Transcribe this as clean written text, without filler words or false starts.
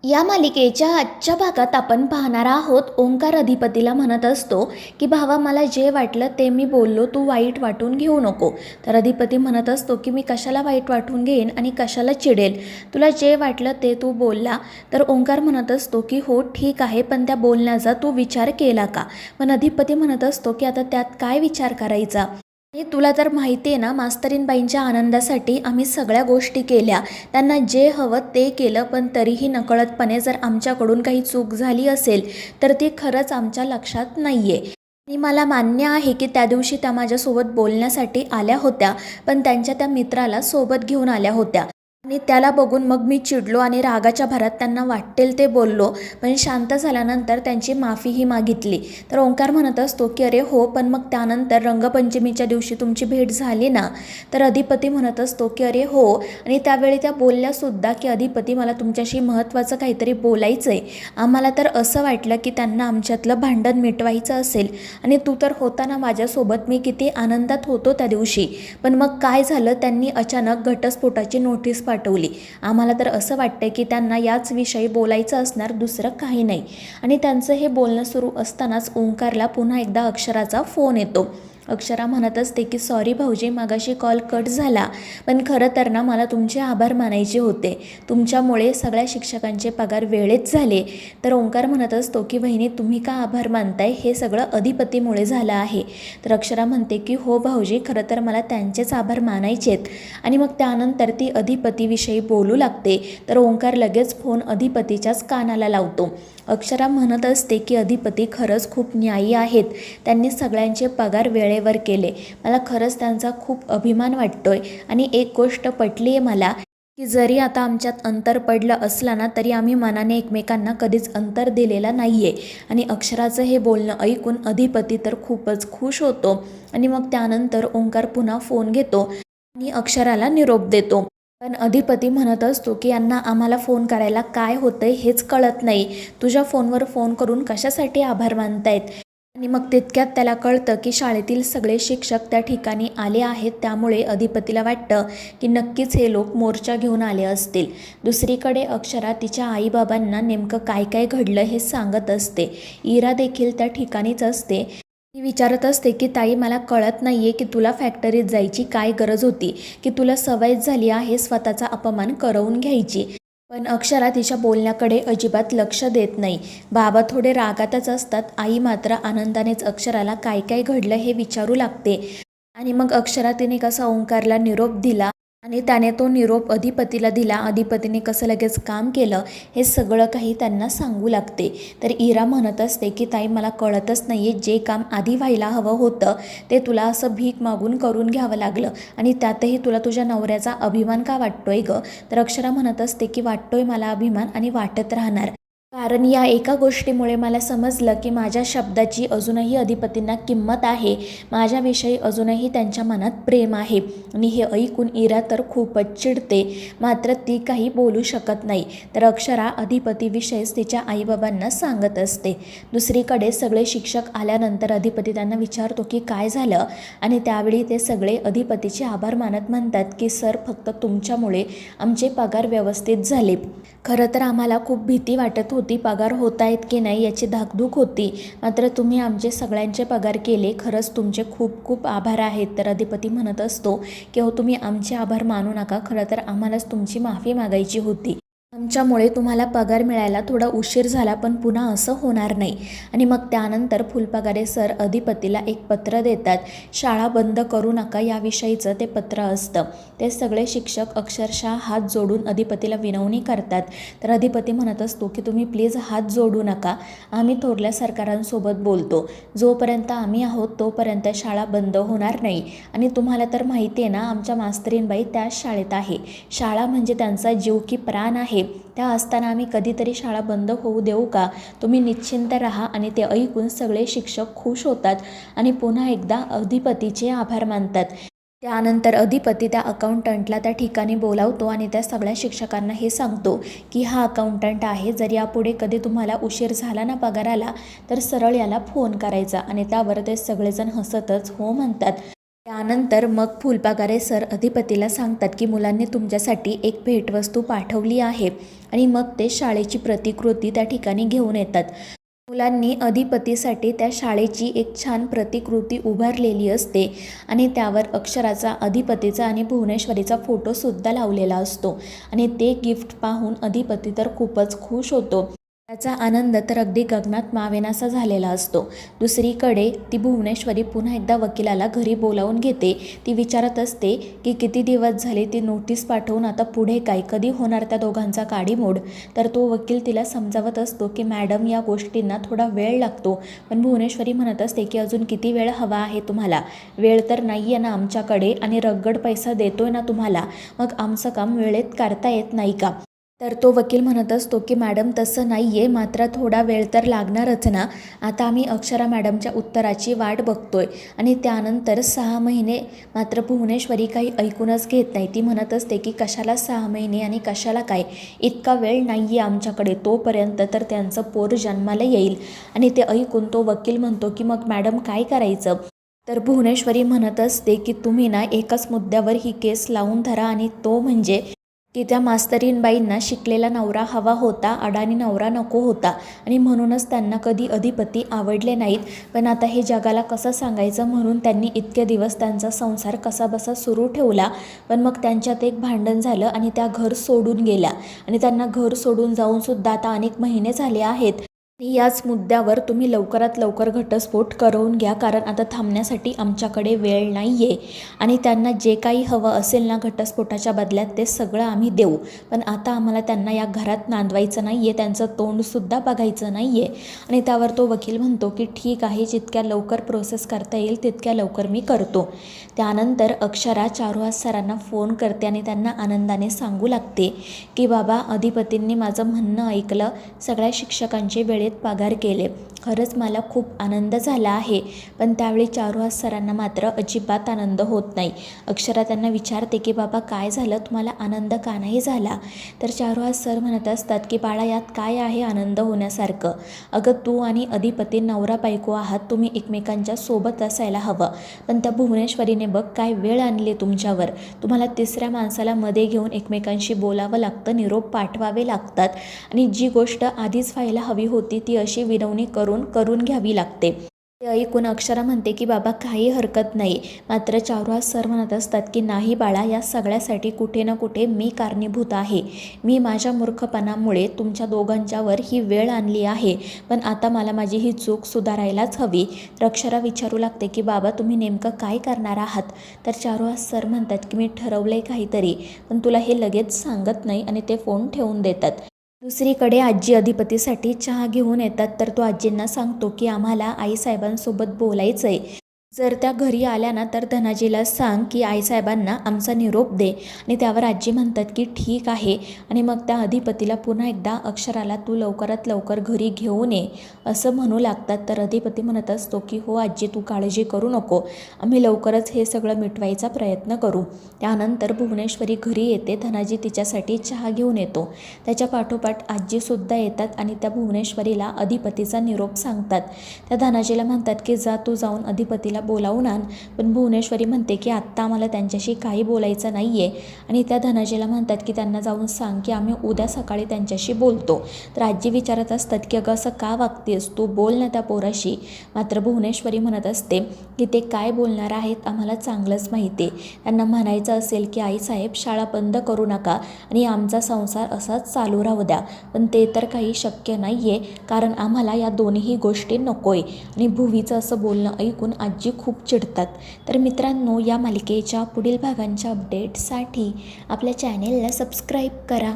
या मालिकेच्या आजच्या भागात आपण पाहणार आहोत ओंकार अधिपतीला म्हणत असतो की भावा मला जे वाटलं ते मी बोललो, तू वाईट वाटून घेऊ नको. तर अधिपती म्हणत असतो की मी कशाला वाईट वाटून घेईन आणि कशाला चिडेल, तुला जे वाटलं ते तू बोलला. तर ओंकार म्हणत असतो की हो ठीक आहे, पण त्या बोलण्याचा तू विचार केला का. पण अधिपती म्हणत असतो की आता त्यात काय विचार करायचा. हे तुला तर माहिती आहे ना, मास्तरीनबाईंच्या आनंदासाठी आम्ही सगळ्या गोष्टी केल्या, त्यांना जे हवं ते केलं, पण तरीही नकळतपणे जर आमच्याकडून काही चूक झाली असेल तर ती खरंच आमच्या लक्षात नाही आहे. आणि मला मान्य आहे की त्या दिवशी त्या माझ्यासोबत बोलण्यासाठी आल्या होत्या, पण त्यांच्या त्या मित्राला सोबत घेऊन आल्या होत्या आणि त्याला बघून मग मी चिडलो आणि रागाच्या भरात त्यांना वाटेल ते बोललो. पण शांत झाल्यानंतर त्यांची माफीही मागितली. तर ओंकार म्हणत असतो की अरे हो, पण मग त्यानंतर रंगपंचमीच्या दिवशी तुमची भेट झाली ना. तर अधिपती म्हणत असतो की अरे हो, आणि त्यावेळी त्या बोलल्यासुद्धा की अधिपती मला तुमच्याशी महत्त्वाचं काहीतरी बोलायचं आहे. आम्हाला तर असं वाटलं की त्यांना आमच्यातलं भांडण मिटवायचं असेल, आणि तू तर होता ना माझ्यासोबत, मी किती आनंदात होतो त्या दिवशी. पण मग काय झालं, त्यांनी अचानक घटस्फोटाची नोटीस पाठवली. आम्हाला तर असं वाटतं की त्यांना याच विषयी बोलायचं असणार, दुसरं काही नाही. आणि त्यांचं हे बोलणं सुरू असतानाच ओंकारला पुन्हा एकदा अक्षराचा फोन येतो. अक्षरा म्हणत असते की सॉरी भाऊजी, मागाशी कॉल कट झाला, पण खरं तर ना मला तुमचे आभार मानायचे होते. तुमच्यामुळे सगळ्या शिक्षकांचे पगार वेळेत झाले. तर ओंकार म्हणत असतो की वहिनी तुम्ही का आभार मानताय, हे सगळं अधिपतीमुळे झालं आहे. तर अक्षरा म्हणते की हो भाऊजी, खरं तर मला त्यांचेच आभार मानायचेत. आणि मग त्यानंतर ती अधिपतीविषयी बोलू लागते. तर ओंकार लगेच फोन अधिपतीच्याच कानाला लावतो. अक्षरा म्हणत असते की अधिपती खरंच खूप न्यायी आहेत, त्यांनी सगळ्यांचे पगार वेळेवर केले. मला खरंच त्यांचा खूप अभिमान वाटतोय. आणि एक गोष्ट पटली आहे मला, की जरी आता आमच्यात अंतर पडलं असलं ना, तरी आम्ही मनाने एकमेकांना कधीच अंतर दिलेला नाही आहे. आणि अक्षराचं हे बोलणं ऐकून अधिपती तर खूपच खुश होतो. आणि मग त्यानंतर ओंकार पुन्हा फोन घेतो आणि अक्षराला निरोप देतो. पण अधिपती म्हणत असतो की यांना आम्हाला फोन करायला काय होतंय हेच कळत नाही, तुझ्या फोनवर फोन करून कशासाठी आभार मानतायत. आणि मग तितक्यात त्याला कळतं की शाळेतील सगळे शिक्षक त्या ठिकाणी आले आहेत, त्यामुळे अधिपतीला वाटतं की नक्कीच हे लोक मोर्चा घेऊन आले असतील. दुसरीकडे अक्षरा तिच्या आईबाबांना नेमकं काय काय घडलं हे सांगत असते. इरा देखील त्या ठिकाणीच असते. ती विचारत असते की ताई, मला कळत नाही आहे की तुला फॅक्टरीत जायची काय गरज होती, की तुला सवयच झाली आहे स्वतःचा अपमान करवून घ्यायची. पण अक्षरा तिच्या बोलण्याकडे अजिबात लक्ष देत नाही. बाबा थोडे रागातच असतात, आई मात्र आनंदानेच अक्षराला काय काय घडलं हे विचारू लागते. आणि मग अक्षरा तिने कसा ओंकारला निरोप दिला आणि त्याने तो निरोप अधिपतीला दिला, अधिपतीने कसं लगेच काम केलं हे सगळं काही त्यांना सांगू लागते. तर इरा म्हणत असते की ताई, मला कळतच नाही आहे, जे काम आधी व्हायला हवं होतं ते तुला असं भीक मागून करून घ्यावं लागलं, आणि त्यातही तुला तुझ्या नवऱ्याचा अभिमान का वाटतोय गं. तर अक्षरा म्हणत असते की वाटतोय मला अभिमान, आणि वाटत राहणार, कारण या एका गोष्टीमुळे मला समजलं की माझ्या शब्दाची अजूनही अधिपतींना किंमत आहे, माझ्याविषयी अजूनही त्यांच्या मनात प्रेम आहे. आणि हे ऐकून इरा तर खूपच चिडते, मात्र ती काही बोलू शकत नाही. तर अक्षरा अधिपतीविषयीच तिच्या आईबाबांना सांगत असते. दुसरीकडे सगळे शिक्षक आल्यानंतर अधिपती त्यांना विचारतो की काय झालं, आणि त्यावेळी ते सगळे अधिपतीचे आभार मानत म्हणतात की सर, फक्त तुमच्यामुळे आमचे पगार व्यवस्थित झाले. खरं तर आम्हाला खूप भीती वाटत होती, पगार होत आहेत की नाही याची धाकधूक होती, मात्र तुम्ही आमचे सगळ्यांचे पगार केले, खरंच तुमचे खूप खूप आभार आहेत. तर अधिपती म्हणत असतो की हो, तुम्ही आमचे आभार मानू नका, खरं तर आम्हालाच तुमची माफी मागायची होती. आमच्यामुळे तुम्हाला पगार मिळायला थोडा उशीर झाला, पण पुन्हा असं होणार नाही. आणि मग त्यानंतर फुलपगारे सर अधिपतीला एक पत्र देतात. शाळा बंद करू नका याविषयीचं ते पत्र असतं. ते सगळे शिक्षक अक्षरशः हात जोडून अधिपतीला विनवणी करतात. तर अधिपती म्हणत असतो की तुम्ही प्लीज हात जोडू नका, आम्ही थोरल्या सरकारांसोबत बोलतो, जोपर्यंत आम्ही आहोत तोपर्यंत शाळा बंद होणार नाही. आणि तुम्हाला तर माहिती आहे ना, आमच्या मास्तरीनबाई त्याच शाळेत आहे, शाळा म्हणजे त्यांचा जीव की प्राण आहे, त्या असताना आम्ही कधीतरी शाळा बंद होऊ देऊ का. तुम्ही निश्चिंत राहा. आणि ते ऐकून सगळे शिक्षक खुश होतात आणि पुन्हा एकदा अधिपतीचे आभार मानतात. त्यानंतर अधिपती त्या अकाउंटंटला त्या ठिकाणी बोलावतो आणि त्या सगळ्या शिक्षकांना हे सांगतो की हा अकाउंटंट आहे, जर यापुढे कधी तुम्हाला उशीर झाला ना पगाराला, तर सरळ याला फोन करायचा. आणि त्यावर ते सगळेजण हसतच हो म्हणतात. त्यानंतर मग फुलपागारे सर अधिपतीला सांगतात की मुलांनी तुमच्यासाठी एक भेटवस्तू पाठवली आहे आणि मग ते शाळेची प्रतिकृती त्या ठिकाणी घेऊन येतात. मुलांनी अधिपतीसाठी त्या शाळेची एक छान प्रतिकृती उभारलेली असते आणि त्यावर अक्षराचा, अधिपतीचा आणि भुवनेश्वरीचा फोटोसुद्धा लावलेला असतो आणि ते गिफ्ट पाहून अधिपती तर खूपच खुश होतो. त्याचा आनंद तर अगदी गगनात मावेनासा झालेला असतो. दुसरीकडे ती भुवनेश्वरी पुन्हा एकदा वकिलाला घरी बोलावून घेते. ती विचारत असते की किती दिवस झाले ती नोटीस पाठवून, आता पुढे काय, कधी होणार त्या दोघांचा काडीमोड. तर तो वकील तिला समजावत असतो की मॅडम, या गोष्टींना थोडा वेळ लागतो. पण भुवनेश्वरी म्हणत असते की अजून किती वेळ हवा आहे तुम्हाला? वेळ तर नाही आहे ना आमच्याकडे, आणि रगड पैसा देतोय ना तुम्हाला, मग आमचं काम वेळेत करता येत नाही का? तर तो वकील म्हणत असतो की मॅडम, तसं नाही आहे, मात्र थोडा वेळ तर लागणारच ना. आता आम्ही अक्षरा मॅडमच्या उत्तराची वाट बघतोय. आणि त्यानंतर 6 महिने. मात्र भुवनेश्वरी काही ऐकूनच घेत नाही. ती म्हणत असते की कशाला 6 महिने आणि कशाला काय, इतका वेळ नाही आहे आमच्याकडे, तोपर्यंत तर त्यांचं पोर जन्माला येईल. आणि ते ऐकून तो वकील म्हणतो की मग मॅडम काय करायचं? तर भुवनेश्वरी म्हणत असते की तुम्ही ना एकाच मुद्द्यावर ही केस लावून धरा, आणि तो म्हणजे की त्या मास्तरीणबाईंना शिकलेला नवरा हवा होता, अडाणी नवरा नको होता, आणि म्हणूनच त्यांना कधी अधिपती आवडले नाहीत. पण आता हे जगाला कसं सांगायचं, म्हणून त्यांनी इतके दिवस त्यांचा संसार कसाबसा सुरू ठेवला. पण मग त्यांच्यात एक भांडण झालं आणि त्या घर सोडून गेल्या, आणि त्यांना घर सोडून जाऊनसुद्धा आता अनेक महिने झाले आहेत. आणि याच मुद्द्यावर तुम्ही लवकरात लवकर घटस्फोट करवून घ्या, कारण आता थांबण्यासाठी आमच्याकडे वेळ नाही आहे. आणि त्यांना जे काही हवं असेल ना घटस्फोटाच्या बदल्यात, ते सगळं आम्ही देऊ. पण आता आम्हाला त्यांना या घरात नांदवायचं नाही आहे, त्यांचं तोंडसुद्धा बघायचं नाही आहे. आणि त्यावर तो वकील म्हणतो की ठीक आहे, जितक्या लवकर प्रोसेस करता येईल तितक्या लवकर मी करतो. त्यानंतर अक्षरा चारुहास सरांना फोन करते आणि त्यांना आनंदाने सांगू लागते की बाबा, अधिपतींनी माझं म्हणणं ऐकलं, सगळ्या शिक्षकांचे वेळेत पगार केले. खरंच मला खूप आनंद झाला आहे. पण त्यावेळी चारुहास सरांना मात्र अजिबात आनंद होत नाही. अक्षरा त्यांना विचारते की बाबा काय झालं, तुम्हाला आनंद का नाही झाला? तर चारुहास सर म्हणत असतात की बाळा, यात काय आहे आनंद होण्यासारखं? अगं, तू आणि अधिपती नवरा बायको आहात, तुम्ही एकमेकांच्या सोबत असायला हवं. पण त्या भुवनेश्वरीने बघ काय वेळ आणली तुमच्यावर. तुम्हाला तिसऱ्या माणसाला मध्ये घेऊन एकमेकांशी बोलावं लागतं, निरोप पाठवावे लागतात, आणि जी गोष्ट आधीच व्हायला हवी होती ती अशी विनवणी करून घ्यावी लागते. ते ऐकून अक्षरा म्हणते की बाबा काही हरकत नाही. मात्र चारुहास सर म्हणत असतात की नाही बाळा, या सगळ्यासाठी कुठे ना कुठे मी कारणीभूत आहे. मी माझ्या मूर्खपणामुळे तुमच्या दोघांच्यावर ही वेळ आणली आहे. पण आता मला माझी ही चूक सुधारायलाच हवी. तर अक्षरा विचारू लागते की बाबा, तुम्ही नेमकं काय करणार आहात? तर चारुहास सर म्हणतात की मी ठरवलंय काहीतरी, पण तुला हे लगेच सांगत नाही, आणि ते फोन ठेवून देतात. दुसरीकडे आजी अधिपतीसाठी चहा घेऊन येतात. तर तो आजींना सांगतो की आम्हाला आईसाहेबांसोबत बोलायचं आहे. जर त्या घरी आल्या ना, तर धनाजीला सांग की आईसाहेबांना आमचा निरोप दे. आणि त्यावर आजी म्हणतात की ठीक आहे. आणि मग त्या अधिपतीला पुन्हा एकदा अक्षराला तू लवकरात लवकर घरी घेऊन ये असं म्हणू लागतात. तर अधिपती म्हणत असतो की हो आजी, तू काळजी करू नको, आम्ही लवकरच हे सगळं मिटवायचा प्रयत्न करू. त्यानंतर भुवनेश्वरी घरी येते. धनाजी तिच्यासाठी चहा घेऊन येतो. त्याच्या पाठोपाठ आजीसुद्धा येतात आणि त्या भुवनेश्वरीला अधिपतीचा निरोप सांगतात. त्या धनाजीला म्हणतात की जा, तू जाऊन अधिपतीला बोलावून आण. पण भुवनेश्वरी म्हणते की आत्ता आम्हाला त्यांच्याशी काही बोलायचं नाही आहे. आणि त्या धनाजीला म्हणतात की त्यांना जाऊन सांग की आम्ही उद्या सकाळी त्यांच्याशी बोलतो. तर आजी विचारत असतात की अगं, असं का वागतेस तू, बोल ना त्या पोराशी. मात्र भुवनेश्वरी म्हणत असते की ते काय बोलणार आहेत आम्हाला चांगलंच माहिती आहे. त्यांना म्हणायचं असेल की आईसाहेब, शाळा बंद करू नका आणि आमचा संसार असाच चालू राहू द्या. पण ते तर काही शक्य नाही आहे, कारण आम्हाला या दोन्ही गोष्टी नको आहे. आणि भुवीचं असं बोलणं ऐकून आजी खूप चिडतात. तर मित्रांनो, या मालिकेच्या पुढील भागांच्या अपडेटसाठी आपल्या चॅनेलला सबस्क्राईब करा.